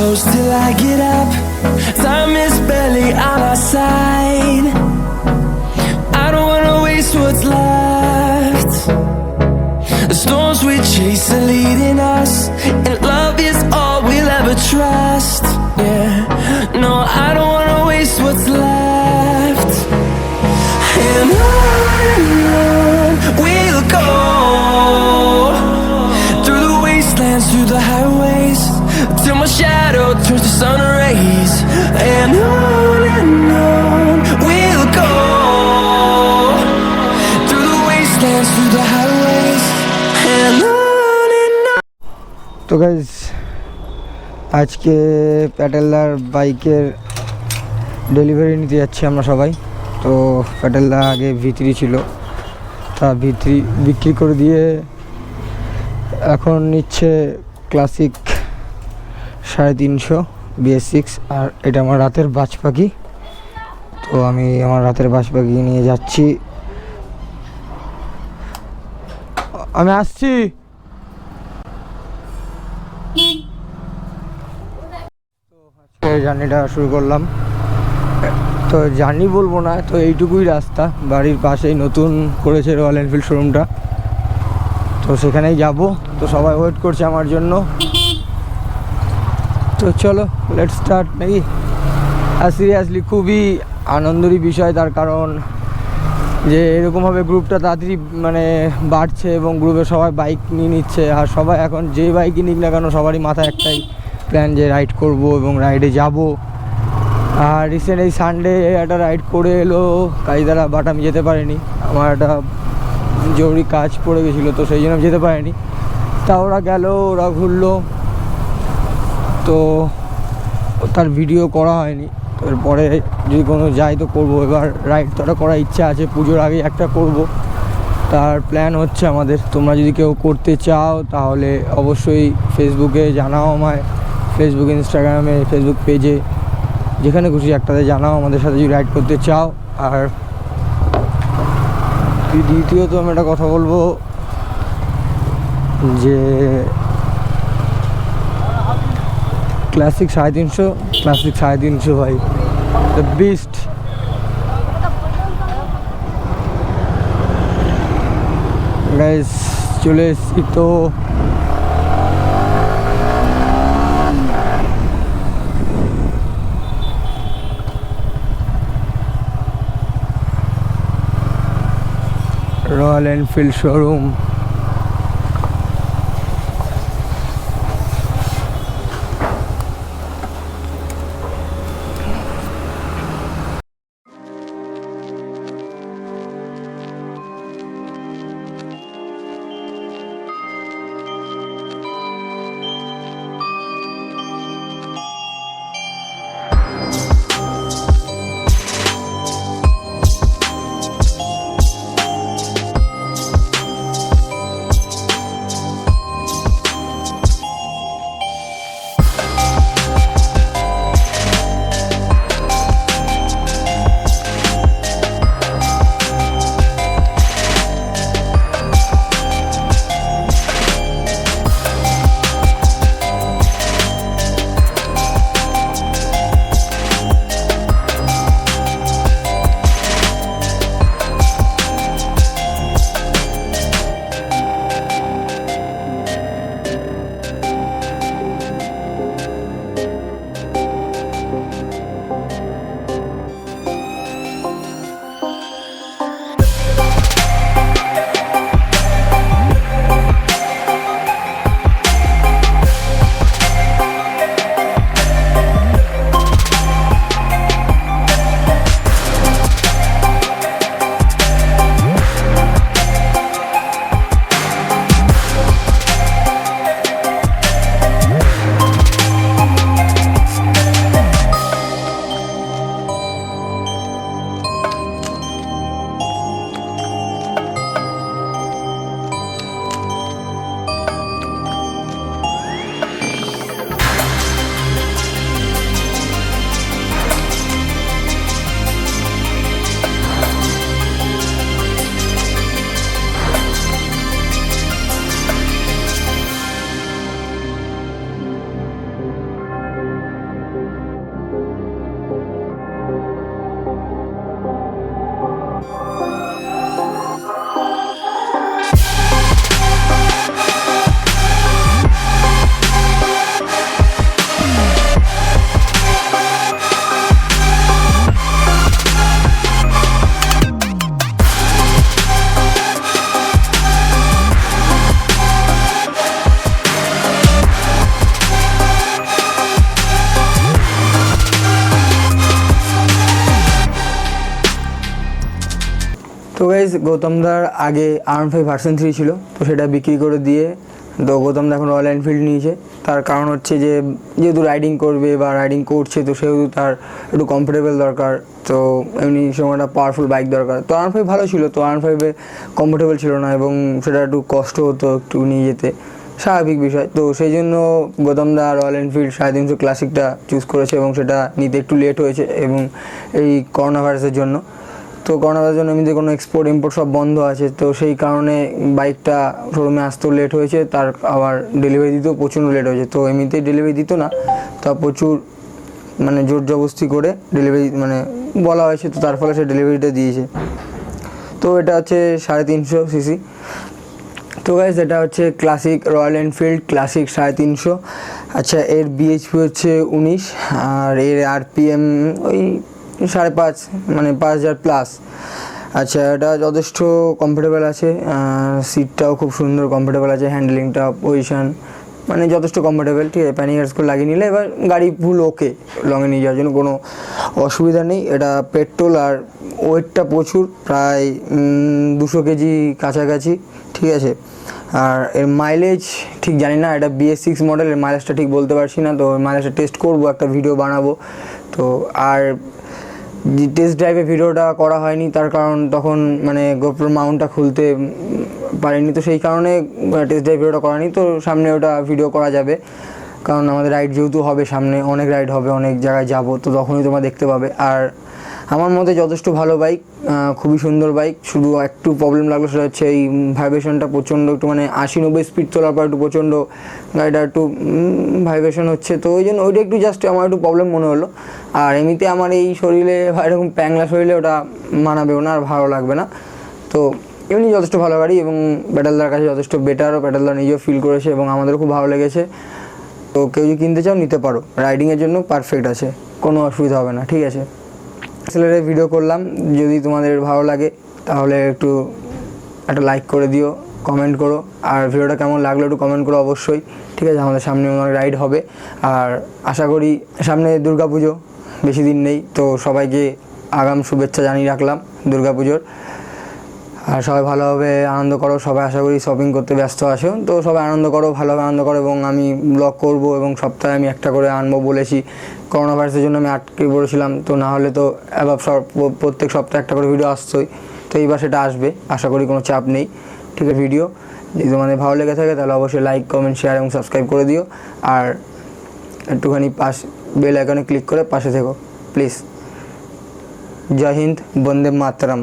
close till I get up. Time is barely on our side. I don't wanna waste what's left. The storms we chase are leading us, and love is all we'll ever trust. Yeah, no, I don't wanna waste what's left. And on we'll go, through the wastelands, through the highways, till my shadow turns to sun rays. And on we'll go, through the wastelands, through the highways, and on. তো guys আজকে প্যাটেলদার বাইকের delivery নিতে যাচ্ছি আমরা সবাই। তো প্যাটেলদা আগে ভিত্রি ছিল, তা ভিত্রি বিক্রি করে দিয়ে এখন নিচ্ছে ক্লাসিক 350 BS6। আর এটা আমার রাতের বাজ পাখি। তো আমি আমার রাতের বাজ পাখি নিয়ে যাচ্ছি। আমি আসছি। তো জার্নিটা শুরু করলাম। তো জার্নি বলবো না, তো এইটুকুই রাস্তা। বাড়ির পাশেই নতুন করেছে রয়্যাল এনফিল্ড শোরুমটা, তো সেখানেই যাব। তো সবাই ওয়েট করছে আমার জন্য। তো চলো লেটস স্টার্ট নাকি। আর সিরিয়াসলি খুবই আনন্দেরই বিষয়, তার কারণ যে এরকমভাবে গ্রুপটা তাড়াতাড়ি মানে বাড়ছে এবং গ্রুপে সবাই বাইক নিয়ে নিচ্ছে। আর সবাই এখন যে বাইকই নিক না কেন সবারই মাথায় একটাই প্ল্যান যে রাইড করব এবং রাইডে যাব। আর রিসেন্ট এই সানডে একটা রাইড করে এলো কাজীদারা, বাট আমি যেতে পারিনি। আমার একটা জরুরি কাজ পড়ে গেছিলো, তো সেই জন্য আমি যেতে পারিনি। তা ওরা গেল, ওরা ঘুরলো, তো তার ভিডিও করা হয়নি। এরপরে যদি কোনো যাই তো করবো। এবার রাইড তো একটা করার ইচ্ছা আছে, পুজোর আগে একটা করব, তার প্ল্যান হচ্ছে আমাদের। তোমরা যদি কেউ করতে চাও তাহলে অবশ্যই ফেসবুকে জানাও আমায়, ফেসবুক, ইনস্টাগ্রামে, ফেসবুক পেজে, যেখানে খুশি একটাতে জানাও আমাদের সাথে যদি রাইড করতে চাও। আর দ্বিতীয়ত আমি একটা কথা বলবো যে ক্লাসিক 350 ভাই, দ্য বেস্ট। গাইস চলে এসছি তো। Royal Enfield showroom. তো গাইজ গৌতমদার আগে R15 ভার্সন 3 ছিল, তো সেটা বিক্রি করে দিয়ে তো গৌতমদা এখন রয়্যাল এনফিল্ড নিয়েছে। তার কারণ হচ্ছে যে যেহেতু রাইডিং করবে বা রাইডিং করছে, তো সেহেতু তার একটু কমফোর্টেবল দরকার, তো এমনি সময় একটা পাওয়ারফুল বাইক দরকার। তো R15 ভালো ছিল, তো R15-এ কমফোর্টেবল ছিল না এবং সেটা একটু কষ্ট হতো একটু নিয়ে যেতে, স্বাভাবিক বিষয়। তো সেই জন্য গৌতমদা রয়্যাল এনফিল্ড 350 ক্লাসিকটা চুজ করেছে এবং সেটা নিতে একটু লেট হয়েছে এবং এই করোনা ভাইরাসের জন্য। তো করোনা ভাইরাসের জন্য এমনিতে কোনো এক্সপোর্ট ইম্পোর্ট সব বন্ধ আছে, তো সেই কারণে বাইকটা শোরুমে আসতেও লেট হয়েছে, তার আবার ডেলিভারি দিতেও প্রচণ্ড লেট হয়েছে। তো এমনিতেই ডেলিভারি দিত না, তা প্রচুর মানে জোর জবরদস্তি করে ডেলিভারি মানে বলা হয়েছে, তো তার ফলে সে ডেলিভারিটা দিয়েছে। তো এটা হচ্ছে 350 সিসি। তো গাইজ এটা হচ্ছে ক্লাসিক রয়্যাল এনফিল্ড ক্লাসিক 350। আচ্ছা, এর বিএইচপি হচ্ছে 19 আর এর আরপিএম ওই 5.5 মানে 5000 প্লাস। আচ্ছা, এটা যথেষ্ট কমফোর্টেবল আছে, সিটটাও খুব সুন্দর কমফোর্টেবল আছে, হ্যান্ডেলিংটা পজিশন মানে যথেষ্ট কমফোর্টেবল। ঠিক আছে, প্যানিয়ার্সগুলো লাগিয়ে নিলে এবার গাড়ি ফুল ওকে, লংয়ে নিয়ে যাওয়ার জন্য কোনো অসুবিধা নেই। এটা পেট্রোল আর ওয়েটটা প্রচুর, প্রায় 200 কেজি কাছাকাছি। ঠিক আছে, আর এর মাইলেজ ঠিক জানি না, এটা BS6 মডেলের মাইলেজটা ঠিক বলতে পারছি না, তো মাইলেজটা টেস্ট করব, একটা ভিডিও বানাবো। তো আর টেস্ট ড্রাইভে ভিডিওটা করা হয়নি, তার কারণ তখন মানে গোপ্রো মাউন্টটা খুলতে পারিনি, তো সেই কারণে টেস্ট ড্রাইভ ভিডিওটা করা নেই। তো সামনে ওটা ভিডিও করা যাবে, কারণ আমাদের রাইড যেহেতু হবে সামনে, অনেক রাইড হবে, অনেক জায়গায় যাব, তো তখনই তোমরা দেখতে পাবে। আর আমার মতে যথেষ্ট ভালো বাইক, খুবই সুন্দর বাইক। শুধু একটু প্রবলেম লাগলো, সেটা হচ্ছে এই ভাইব্রেশনটা প্রচণ্ড, একটু মানে 80-90 স্পিড তোলার পর একটু প্রচণ্ড গাড়িটা একটু ভাইব্রেশন হচ্ছে, তো ওই জন্য ওইটা একটু জাস্ট আমার একটু প্রবলেম মনে হলো। আর এমনিতে আমার এই শরীরে এরকম প্যাংলা শরীরে ওটা মানাবেও না আর ভালো লাগবে না। তো এমনি যথেষ্ট ভালো গাড়ি এবং প্যাডেলদার কাছে যথেষ্ট বেটারও, প্যাডেলদার নিজেও ফিল করেছে এবং আমাদেরও খুব ভালো লেগেছে। তো কেউ যদি কিনতে চাও নিতে পারো, রাইডিংয়ের জন্য পারফেক্ট আছে, কোনো অসুবিধা হবে না। ঠিক আছে, অ্যাক্সেলারেটর ভিডিও করলাম, যদি তোমাদের ভালো লাগে তাহলে একটু একটা লাইক করে দিও, কমেন্ট করো, আর ভিডিওটা কেমন লাগলো একটু কমেন্ট করো অবশ্যই। ঠিক আছে, আমাদের সামনে অনেক রাইড হবে, আর আশা করি সামনে দুর্গাপুজো, বেশি দিন নেই, তো সবাইকে আগাম শুভেচ্ছা জানিয়ে রাখলাম দুর্গাপুজোর। আর সবাই ভালোভাবে আনন্দ করো, সবাই আশা করি শপিং করতে ব্যস্ত আছো, তো সবাই আনন্দ করো, ভালোভাবে আনন্দ করো। এবং আমি ব্লগ করব এবং সপ্তাহে আমি একটা করে আনবো বলেছি, করোনা ভাইরাসের জন্য আমি আটকে পড়েছিলাম, তো না হলে তো এবার প্রত্যেক সপ্তাহে একটা করে ভিডিও আসতোই, তো এইবার সেটা আসবে, আশা করি কোনো চাপ নেই। ঠিক আছে, ভিডিও যদি তোমাদের ভালো লেগে থাকে তাহলে অবশ্যই লাইক, কমেন্ট, শেয়ার এবং সাবস্ক্রাইব করে দিও, আর একটুখানি বেল আইকনে ক্লিক করে পাশে থেকো প্লিজ। জয় হিন্দ, বন্দে মাতরম।